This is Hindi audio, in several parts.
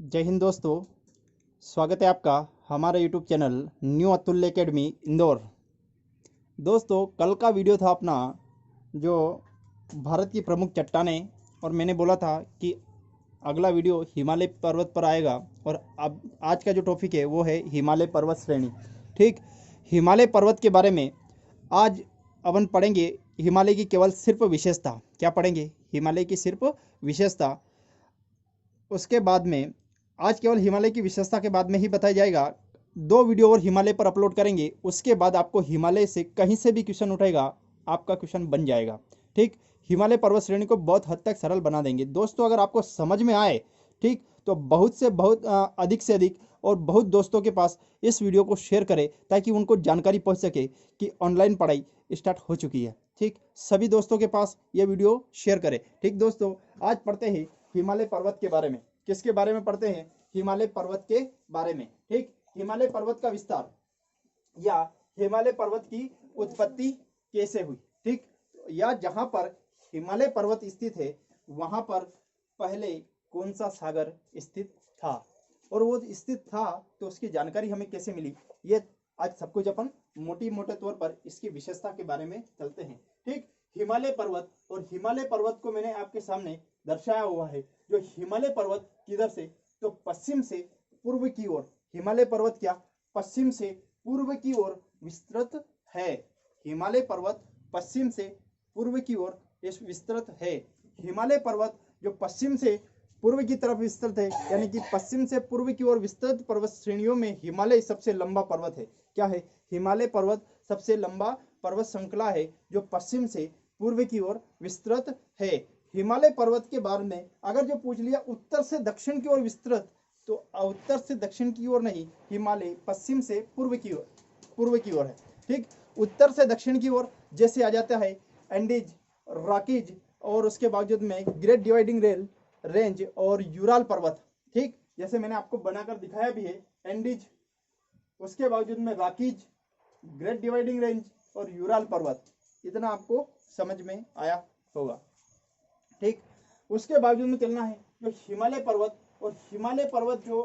जय हिंद दोस्तों। स्वागत है आपका हमारे यूट्यूब चैनल न्यू अतुल्य एकेडमी इंदौर। दोस्तों, कल का वीडियो था अपना जो भारत की प्रमुख चट्टानें, और मैंने बोला था कि अगला वीडियो हिमालय पर्वत पर आएगा। और अब आज का जो टॉपिक है वो है हिमालय पर्वत श्रेणी। ठीक, हिमालय पर्वत के बारे में आज अपन पढ़ेंगे। हिमालय की केवल सिर्फ विशेषता, क्या पढ़ेंगे? हिमालय की सिर्फ विशेषता। उसके बाद में आज केवल हिमालय की विशेषता के बाद में ही बताया जाएगा। 2 वीडियो और हिमालय पर अपलोड करेंगे, उसके बाद आपको हिमालय से कहीं से भी क्वेश्चन उठेगा, आपका क्वेश्चन बन जाएगा। ठीक, हिमालय पर्वत श्रेणी को बहुत हद तक सरल बना देंगे दोस्तों। अगर आपको समझ में आए, ठीक, तो बहुत से बहुत अधिक से अधिक और बहुत दोस्तों के पास इस वीडियो को शेयर करें ताकि उनको जानकारी पहुंच सके कि ऑनलाइन पढ़ाई स्टार्ट हो चुकी है। ठीक, सभी दोस्तों के पास ये वीडियो शेयर करें। ठीक दोस्तों, आज पढ़ते हैं हिमालय पर्वत के बारे में। किसके बारे में पढ़ते हैं? हिमालय पर्वत के बारे में। ठीक, हिमालय पर्वत का विस्तार या हिमालय पर्वत की उत्पत्ति कैसे हुई। ठीक, या जहां पर हिमालय पर्वत स्थित है वहां पर पहले कौन सा सागर स्थित था, और वो स्थित था तो उसकी जानकारी हमें कैसे मिली, ये आज सब कुछ अपन मोटे तौर पर इसकी विशेषता के बारे में चलते हैं। ठीक, हिमालय पर्वत, और हिमालय पर्वत को मैंने आपके सामने दर्शाया हुआ है। जो हिमालय पर्वत किधर से, तो पश्चिम से पूर्व की ओर हिमालय पर्वत क्या पश्चिम से पूर्व की ओर विस्तृत है। हिमालय पर्वत पश्चिम से पूर्व की ओर विस्तृत है। हिमालय पर्वत जो पश्चिम से पूर्व की तरफ विस्तृत है, यानी कि पश्चिम से पूर्व की ओर विस्तृत पर्वत श्रेणियों में हिमालय सबसे लंबा पर्वत है। क्या है? हिमालय पर्वत सबसे लंबा पर्वत श्रृंखला है जो पश्चिम से पूर्व की ओर विस्तृत है। हिमालय पर्वत के बारे में अगर जो पूछ लिया उत्तर से दक्षिण की ओर विस्तृत, तो उत्तर से दक्षिण की ओर नहीं, हिमालय पश्चिम से पूर्व की ओर है। ठीक, उत्तर से दक्षिण की ओर जैसे आ जाता है एंडीज, रॉकीज, और उसके बावजूद में ग्रेट डिवाइडिंग रेंज और यूराल पर्वत। ठीक, जैसे मैंने आपको बनाकर दिखाया भी है, एंडीज, उसके बावजूद में रॉकीज, ग्रेट डिवाइडिंग रेंज और यूराल पर्वत। इतना आपको समझ में आया होगा। ठीक, उसके बावजूद में चलना है जो हिमालय पर्वत, और हिमालय पर्वत जो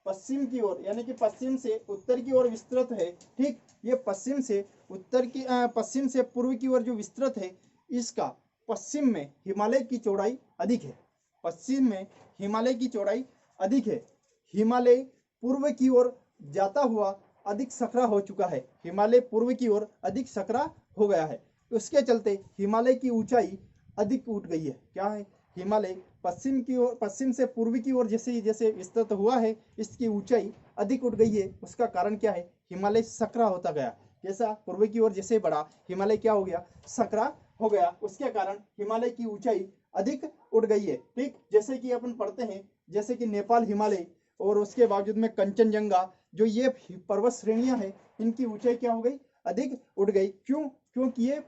पश्चिम की ओर यानी कि पश्चिम से उत्तर की ओर विस्तृत है। ठीक, ये पश्चिम से पश्चिम से पूर्व की ओर जो विस्तृत है, इसका पश्चिम में हिमालय की चौड़ाई अधिक है। पश्चिम में हिमालय की चौड़ाई अधिक है। हिमालय पूर्व की ओर जाता हुआ अधिक सकरा हो चुका है। हिमालय पूर्व की ओर अधिक सकरा हो गया है। उसके चलते हिमालय की ऊंचाई अधिक उठ गई है। क्या है? हिमालय पश्चिम की ओर, पश्चिम से पूर्व की ओर जैसे जैसे विस्तृत हुआ है, इसकी ऊंचाई अधिक उठ गई है। उसका कारण क्या है? हिमालय सकरा होता गया। जैसा पूर्व की ओर जैसे बढ़ा, हिमालय क्या हो गया? सकरा हो गया। उसके कारण हिमालय की ऊंचाई अधिक उठ गई है। ठीक, जैसे कि अपन पढ़ते हैं, जैसे कि नेपाल हिमालय और उसके बावजूद में कंचनजंगा, जो ये पर्वत श्रेणियां हैं, इनकी ऊंचाई क्या हो गई? अधिक उठ गई। क्यों? क्योंकि ये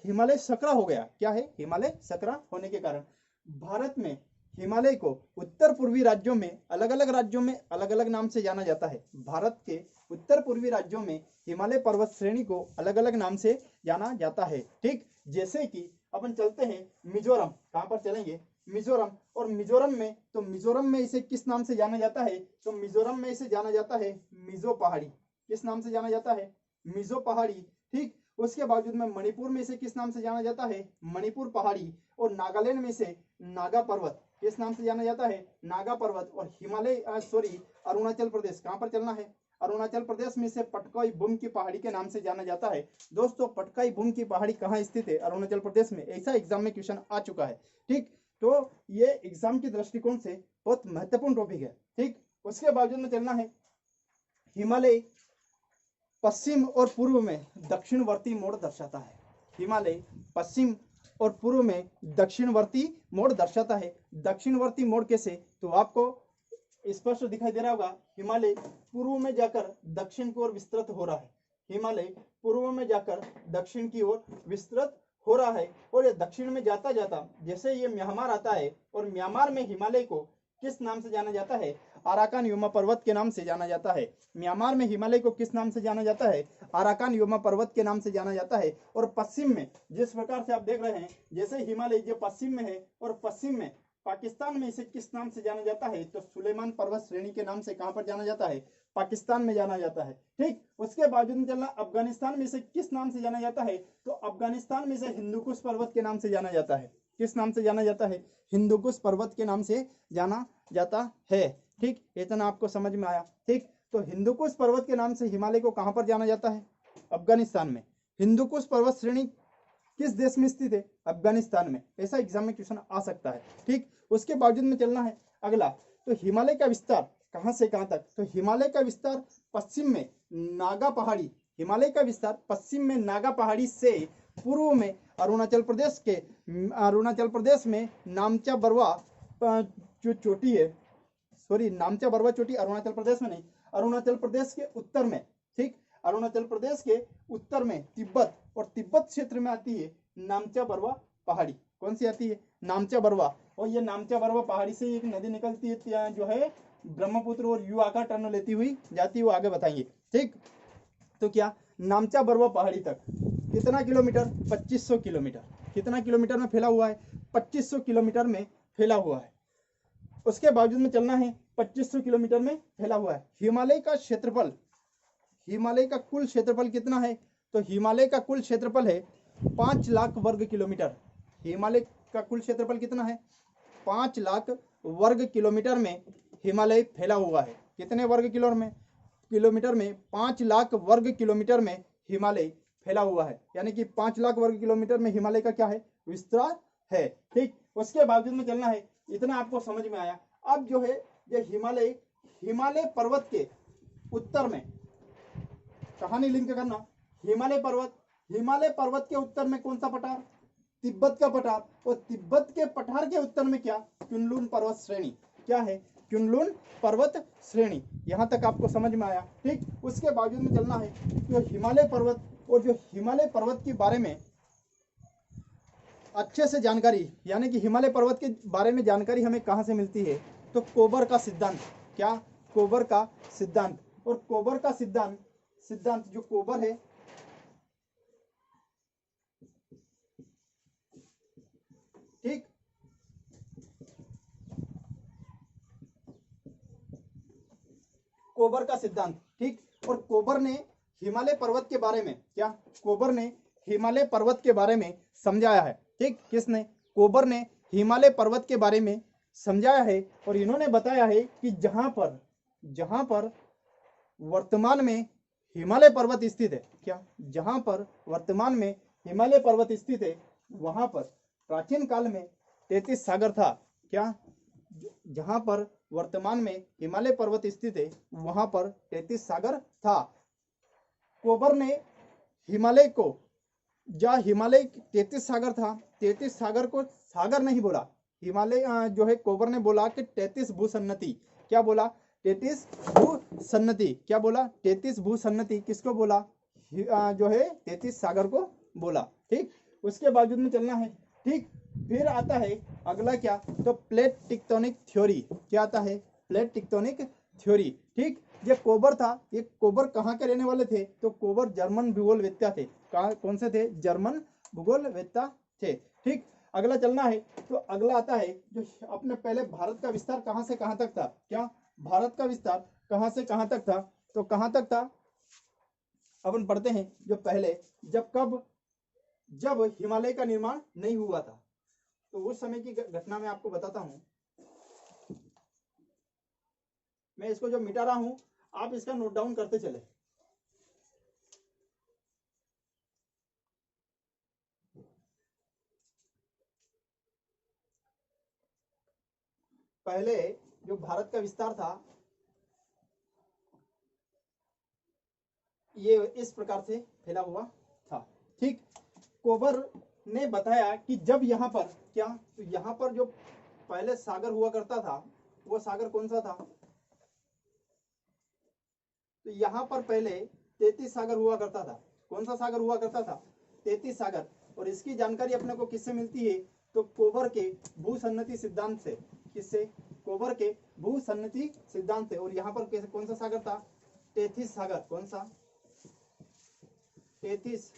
हिमालय सकरा हो गया। क्या है? हिमालय सकरा होने के कारण भारत में हिमालय को उत्तर पूर्वी राज्यों में अलग अलग नाम से जाना जाता है। भारत के उत्तर पूर्वी राज्यों में हिमालय पर्वत श्रेणी को अलग अलग नाम से जाना जाता है। ठीक, जैसे कि अपन चलते हैं मिजोरम। कहां पर चलेंगे? मिजोरम। और मिजोरम में, तो मिजोरम में इसे किस नाम से जाना जाता है? तो मिजोरम में इसे जाना जाता है मिजो पहाड़ी। किस नाम से जाना जाता है? मिजो पहाड़ी। ठीक, उसके बावजूद में मणिपुर में इसे किस नाम से जाना जाता है? मणिपुर पहाड़ी। और नागालैंड में इसे नागा पर्वत किस नाम से जाना जाता है? नागा पर्वत। और हिमालय अरुणाचल प्रदेश, कहां पर चलना है? अरुणाचल प्रदेश में इसे पटकाई बुम की पहाड़ी के नाम से जाना जाता है। दोस्तों, पटकाई बुम की पहाड़ी कहां स्थित है? अरुणाचल प्रदेश में। ऐसा एग्जाम में क्वेश्चन आ चुका है। ठीक, तो ये एग्जाम के दृष्टिकोण से बहुत महत्वपूर्ण टॉपिक है। ठीक, उसके बावजूद में चलना है हिमालय पश्चिम और पूर्व में दक्षिणवर्ती मोड़ दर्शाता है। हिमालय पश्चिम और पूर्व में दक्षिणवर्ती मोड़ दर्शाता है। दक्षिणवर्ती मोड़ कैसे? तो आपको स्पष्ट दिखाई दे रहा होगा। हिमालय पूर्व में जाकर दक्षिण की ओर विस्तृत हो रहा है। हिमालय पूर्व में जाकर दक्षिण की ओर विस्तृत हो रहा है। और ये दक्षिण में जाता जाता जैसे ये म्यांमार आता है, और म्यांमार में हिमालय को किस नाम से जाना जाता है? अराकान योमा पर्वत के नाम से जाना जाता है। म्यांमार में हिमालय को किस नाम से जाना जाता है? अराकान योमा पर्वत के नाम से जाना जाता है। और पश्चिम में जिस प्रकार से आप देख रहे हैं, जैसे हिमालय जो पश्चिम में है, और पश्चिम में पाकिस्तान में इसे किस नाम से जाना जाता है? तो सुलेमान पर्वत श्रेणी के नाम से कहां पर जाना जाता है? पाकिस्तान में जाना जाता है। ठीक, उसके बावजूद में चलना, अफगानिस्तान में इसे किस नाम से जाना जाता है? तो अफगानिस्तान में इसे हिंदुकुश पर्वत के नाम से जाना जाता है। किस नाम से जाना जाता है? हिंदुकुश पर्वत के नाम से जाना जाता है। ठीक, इतना आपको समझ में आया। ठीक, तो हिंदुकुश पर्वत के नाम से हिमालय को कहां पर जाना जाता है? अफगानिस्तान में। हिंदुकुश पर्वत श्रेणी किस देश में स्थित है? अफगानिस्तान में। ऐसा एग्जाम में क्वेश्चन आ सकता है। ठीक, उसके बावजूद में चलना है अगला। तो हिमालय का विस्तार कहां से कहां तक? तो हिमालय का विस्तार पश्चिम में नागा पहाड़ी, हिमालय का विस्तार पश्चिम में नागा पहाड़ी से पूर्व में अरुणाचल प्रदेश में नामचा बरवा जो चोटी है, सॉरी नामचा बरवा चोटी अरुणाचल प्रदेश में नहीं, अरुणाचल प्रदेश के उत्तर में। ठीक, अरुणाचल प्रदेश के उत्तर में तिब्बत, और तिब्बत क्षेत्र में आती है नामचा बरवा पहाड़ी। कौन सी आती है? नामचा बरवा। और ये नामचा बरवा पहाड़ी से एक नदी निकलती है जो है ब्रह्मपुत्र, और युवा का टर्न लेती हुई जाती है, वो आगे बताएंगे। ठीक, तो क्या नामचा बरवा पहाड़ी तक कितना किलोमीटर? 2500 किलोमीटर। कितना किलोमीटर में फैला हुआ है? 2500 किलोमीटर में फैला हुआ है। उसके बावजूद में चलना है 2500 किलोमीटर में फैला हुआ है। हिमालय का क्षेत्रफल, हिमालय का कुल क्षेत्रफल कितना है? तो हिमालय का कुल क्षेत्रफल है 5 लाख वर्ग किलोमीटर। हिमालय का कुल क्षेत्रफल कितना है? 5 लाख वर्ग किलोमीटर में हिमालय फैला हुआ है। कितने वर्ग किलोमीटर में? 5 लाख वर्ग किलोमीटर में हिमालय फैला हुआ है। यानी कि 5 लाख वर्ग किलोमीटर में हिमालय का क्या है? विस्तार है। ठीक, उसके बावजूद में चलना है। इतना आपको समझ में आया। अब जो है ये हिमालय पर्वत के उत्तर में कहानी लिंक करना। हिमालय पर्वत के उत्तर में कौन सा पठार? तिब्बत का पठार। और तिब्बत के पठार के उत्तर में क्या? कुनलुन पर्वत श्रेणी। क्या है? कुनलुन पर्वत श्रेणी। यहां तक आपको समझ में आया। ठीक, उसके बावजूद में चलना है जो हिमालय पर्वत, और जो हिमालय पर्वत के बारे में अच्छे से जानकारी, यानी कि हिमालय पर्वत के बारे में जानकारी हमें कहां से मिलती है? तो कोबर का सिद्धांत। क्या? कोबर का सिद्धांत। और कोबर का सिद्धांत जो कोबर है, ठीक, कोबर का सिद्धांत। ठीक, और कोबर ने हिमालय पर्वत के बारे में क्या? कोबर ने हिमालय पर्वत के बारे में समझाया है। ठीक, किसने? कोबर ने हिमालय पर्वत के बारे में समझाया है। और इन्होंने बताया है कि जहां पर वर्तमान में हिमालय पर्वत स्थित है, क्या? जहां पर वर्तमान में हिमालय पर्वत स्थित है, वहां पर प्राचीन काल में 33 सागर था। क्या? जहां पर वर्तमान में हिमालय पर्वत स्थित है, वहां पर 33 सागर था। कोबर ने हिमालय को, जहाँ हिमालय 33 सागर था, 33 सागर को सागर नहीं बोला। हिमालय जो है कोबर ने बोला कि 33 भूसन्नति। क्या बोला? 33 भूसन्नति। क्या बोला? 33 भूसन्नति। किसको बोला? जो है 33 सागर को बोला। ठीक, उसके बावजूद में चलना है। ठीक, फिर आता है अगला क्या? तो प्लेट टेक्टोनिक थ्योरी। क्या आता है? Plate tectonic theory. ठीक, ये कोबर था, ये कोबर कहाँ के रहने वाले थे? तो कोबर जर्मन भूगोलवेत्ता थे। कौन से थे? जर्मन भूगोलवेत्ता थे। ठीक, अगला चलना है। तो अगला आता है जो अपने पहले भारत का विस्तार कहां से कहां तक था? क्या? भारत का विस्तार कहां से कहां तक था? तो कहां तक था अपन पढ़ते हैं। जो पहले जब हिमालय का निर्माण नहीं हुआ था, तो उस समय की घटना मैं आपको बताता हूं। मैं इसको जो मिटा रहा हूं, आप इसका नोट डाउन करते चले। पहले जो भारत का विस्तार था, ये इस प्रकार से फैला हुआ था। ठीक, कोबर ने बताया कि जब यहाँ पर क्या, तो यहाँ पर जो पहले सागर हुआ करता था, वो सागर कौन सा था? तो यहाँ पर पहले 33 सागर हुआ करता था। कौन सा सागर हुआ करता था? 33 सागर। और इसकी जानकारी अपने को किससे मिलती है? तो कोबर के भूसन्नति सिद्धांत से। किससे? कोबर के भूसन्नति सिद्धांत से। और यहाँ पर कौन सा सागर था? 33 सागर। कौन सा? 33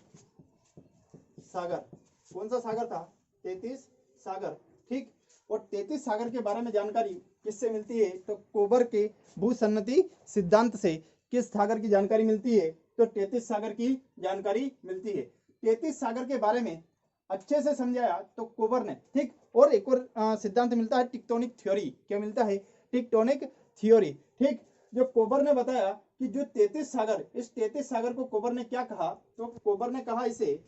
सागर। कौन सा सागर था? 33 सागर। ठीक, और 33 सागर के बारे में जानकारी किससे मिलती है? तो कोबर के भूसन्नति सिद्धांत से। किस सागर की जानकारी मिलती है? तो 33 सागर की जानकारी मिलती है। 33 सागर के बारे में अच्छे से समझाया तो कोबर ने, ठीक। और एक और सिद्धांत मिलता है टेक्टोनिक थ्योरी। क्या मिलता है? टेक्टोनिक थ्योरी, ठीक। जो कोबर ने बताया कि जो 33 सागर, इस 33 सागर को कोबर ने क्या कहा? तो कोबर ने कहा इसे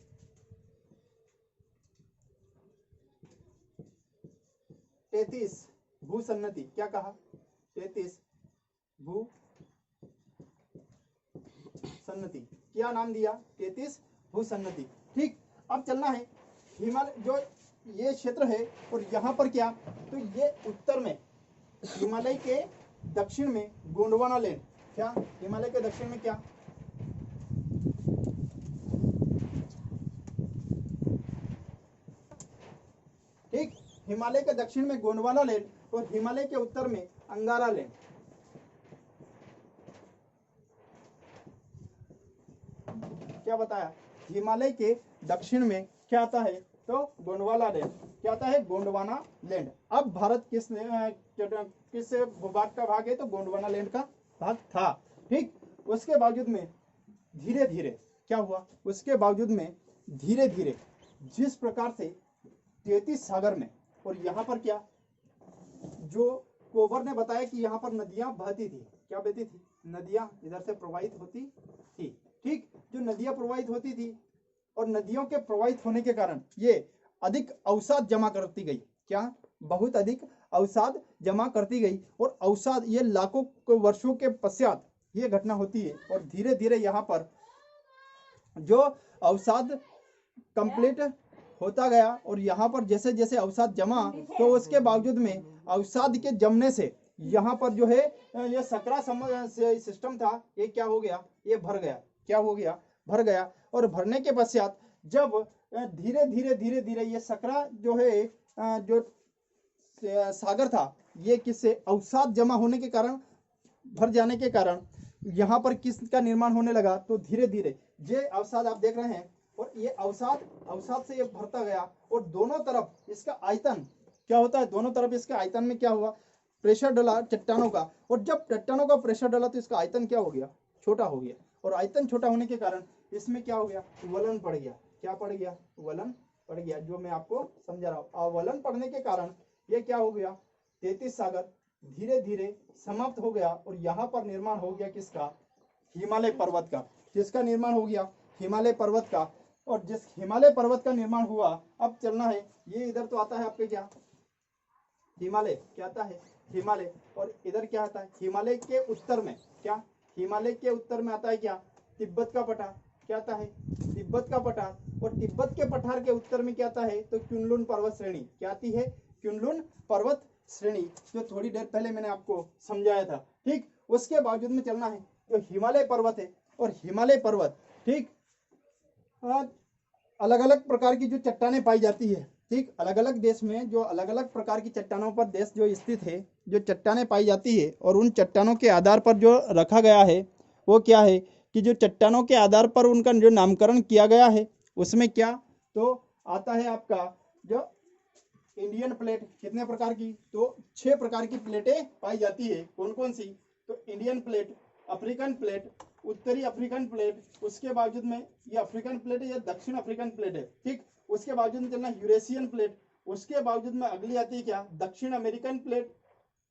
33 भूसन्नति। क्या कहा? 33 भूसन्नति। क्या नाम दिया? 33 भूसन्नति, ठीक। अब चलना है हिमालय, जो ये क्षेत्र है, और यहाँ पर क्या, तो ये उत्तर में हिमालय के दक्षिण में गोंडवाना लैंड। क्या? हिमालय के दक्षिण में क्या? ठीक, हिमालय के दक्षिण में गोंडवाना लैंड और हिमालय के उत्तर में अंगारा लैंड। क्या बताया? हिमालय के दक्षिण में क्या आता है? तो गोंडवाना लैंड। क्या आता है? गोंडवाना लैंड। अब भारत किस भूभाग का भाग है? तो गोंडवाना लैंड का भाग था, ठीक। उसके बावजूद में धीरे धीरे क्या हुआ? उसके बावजूद में धीरे धीरे जिस प्रकार से 33 सागर में, और यहाँ पर क्या, जो कोबर ने बताया कि यहाँ पर नदियां बहती थी। क्या बहती थी? नदियां इधर से प्रवाहित होती थी, ठीक। जो नदियां प्रवाहित होती थी, और नदियों के प्रवाहित होने के कारण ये अधिक अवसाद जमा करती गई। क्या? बहुत अधिक अवसाद जमा करती गई, और अवसाद ये लाखों वर्षों के पश्चात ये घटना होती है। और धीरे धीरे यहाँ पर जो अवसाद कंप्लीट होता गया, और यहाँ पर जैसे जैसे अवसाद जमा, तो उसके बावजूद में अवसाद के जमने से यहाँ पर जो है ये सकरा सिस्टम था, ये क्या हो गया? ये भर गया। क्या हो गया? भर गया। और भरने के पश्चात जब धीरे धीरे धीरे धीरे ये सकरा जो है जो सागर था, ये किससे? अवसाद जमा होने के कारण, भर जाने के कारण यहाँ पर किसका निर्माण होने लगा? तो धीरे धीरे ये अवसाद आप देख रहे हैं, और ये अवसाद से ये भरता गया, और दोनों तरफ इसका आयतन क्या होता है? दोनों तरफ इसके आयतन में क्या हुआ? प्रेशर डला चट्टानों का, और जब चट्टानों का प्रेशर डला तो इसका आयतन क्या हो गया? छोटा हो गया। और आयतन छोटा होने के कारण इसमें क्या हो गया? वलन पड़ गया। क्या पड़ गया? वलन पड़ गया, जो मैं आपको समझा रहा हूँ। वलन पड़ने के कारण ये क्या हो गया? 33 सागर धीरे धीरे समाप्त हो गया, और यहाँ पर निर्माण हो गया किसका? हिमालय पर्वत का। किसका निर्माण हो गया? हिमालय पर्वत का। और जिस हिमालय पर्वत का निर्माण हुआ, अब चलना है, ये इधर तो आता है आपके क्या? हिमालय। क्या आता है? हिमालय। और इधर क्या आता है? हिमालय के उत्तर में क्या? हिमालय के उत्तर में आता है क्या? तिब्बत का पठार। क्या आता है? तिब्बत का पठार। और तिब्बत के पठार के उत्तर में क्या आता है? तो क्युनलुन पर्वत श्रेणी। क्या आती है? क्युनलुन पर्वत श्रेणी, जो थोड़ी देर पहले मैंने आपको समझाया था, ठीक। उसके बावजूद में चलना है, जो हिमालय पर्वत है, और हिमालय पर्वत, ठीक, अलग अलग प्रकार की जो चट्टानें पाई जाती है, ठीक। अलग अलग देश में जो अलग अलग प्रकार की चट्टानों पर देश जो स्थित है, जो चट्टानें पाई जाती है, और उन चट्टानों के आधार पर जो रखा गया है वो क्या है कि जो चट्टानों के आधार पर उनका जो नामकरण किया गया है, उसमें क्या तो आता है आपका जो इंडियन प्लेट। कितने प्रकार की? तो 6 प्रकार की प्लेटें पाई जाती है। कौन कौन सी? तो इंडियन प्लेट, अफ्रीकन प्लेट, उत्तरी अफ्रीकन प्लेट, उसके बावजूद में ये अफ्रीकन प्लेट है, ये दक्षिण अफ्रीकन प्लेट है, ठीक। उसके बावजूद में चलना यूरेशियन प्लेट, उसके बावजूद में अगली आती है क्या? दक्षिण अमेरिकन प्लेट,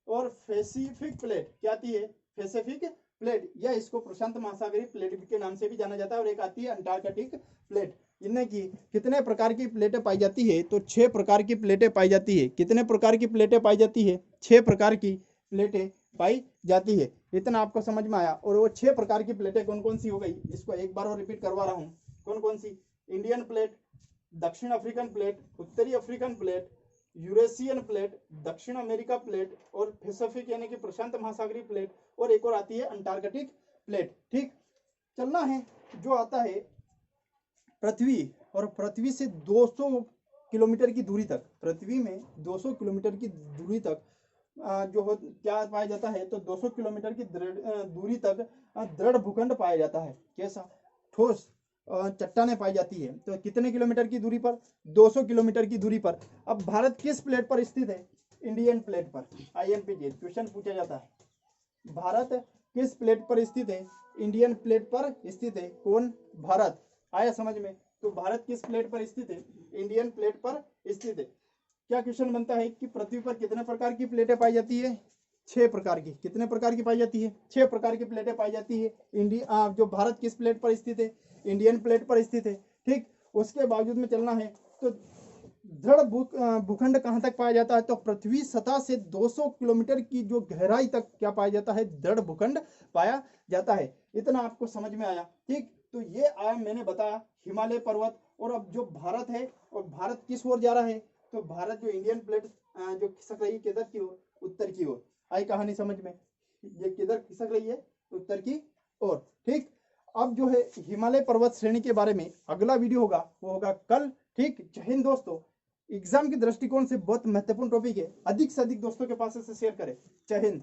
और पैसिफिक प्लेट। क्या आती है? पैसिफिक प्लेट, या इसको प्रशांत महासागरीय प्लेट के नाम से भी जाना जाता है। और एक आती है अंटार्कटिक प्लेट। इनमें की कितने प्रकार की प्लेटें पाई जाती है? तो 6 प्रकार की प्लेटें पाई जाती है। कितने प्रकार की प्लेटें पाई जाती है? 6 प्रकार की प्लेटें पाई जाती है। इतना आपको समझ में आया। और वो 6 प्रकार की प्लेटें कौन कौन सी हो गई, इसको एक बार और रिपीट करवा रहा हूँ। कौन कौन सी? इंडियन प्लेट, दक्षिण अफ्रीकन प्लेट, उत्तरी अफ्रीकन प्लेट, यूरेशियन प्लेट, दक्षिण अमेरिका प्लेट, और पैसिफिक यानी कि प्रशांत महासागरीय प्लेट, और एक और आती है अंटार्कटिक प्लेट, ठीक। चलना है, जो आता है पृथ्वी, और पृथ्वी से 200 किलोमीटर की दूरी तक, पृथ्वी में 200 किलोमीटर की दूरी तक जो हो क्या पाया जाता है? तो 200 किलोमीटर की दूरी तक दृढ़ भूखंड पाया जाता है। कैसा? ठोस चट्टानें पाई जाती है। तो कितने किलोमीटर की दूरी पर? 200 किलोमीटर की दूरी पर। अब भारत किस प्लेट पर स्थित है? इंडियन प्लेट पर। IMPG क्वेश्चन पूछा जाता है, भारत किस प्लेट पर स्थित है? इंडियन प्लेट पर स्थित है। कौन? भारत। आया समझ में? तो भारत किस प्लेट पर स्थित है? इंडियन प्लेट पर स्थित है। क्या क्वेश्चन बनता है कि पृथ्वी पर कितने प्रकार की प्लेटें पाई जाती है? 6 प्रकार की। कितने प्रकार की पाई जाती है? 6 प्रकार की प्लेटें पाई जाती है। जो भारत किस प्लेट पर स्थित है? इंडियन प्लेट पर स्थित है। ठीक, उसके बावजूद में चलना है तो दृढ़ भूखंड कहां तक पाया जाता है? तो पृथ्वी सतह से 200 किलोमीटर की जो गहराई तक क्या पाया जाता है? दृढ़ भूखंड पाया जाता है। इतना आपको समझ में आया? ठीक, तो ये आया मैंने बताया हिमालय पर्वत। और अब जो भारत है, और भारत किस ओर जा रहा है? तो भारत जो इंडियन प्लेट जो खिसक रही है किधर की ओर? उत्तर की ओर। आई कहानी समझ में? ये किधर खिसक रही है? उत्तर की ओर। ठीक, अब जो है हिमालय पर्वत श्रेणी के बारे में अगला वीडियो होगा, वो होगा कल। ठीक, जय हिंद दोस्तों। एग्जाम के दृष्टिकोण से बहुत महत्वपूर्ण टॉपिक है। अधिक से अधिक दोस्तों के पास इसे शेयर करें। जय हिंद।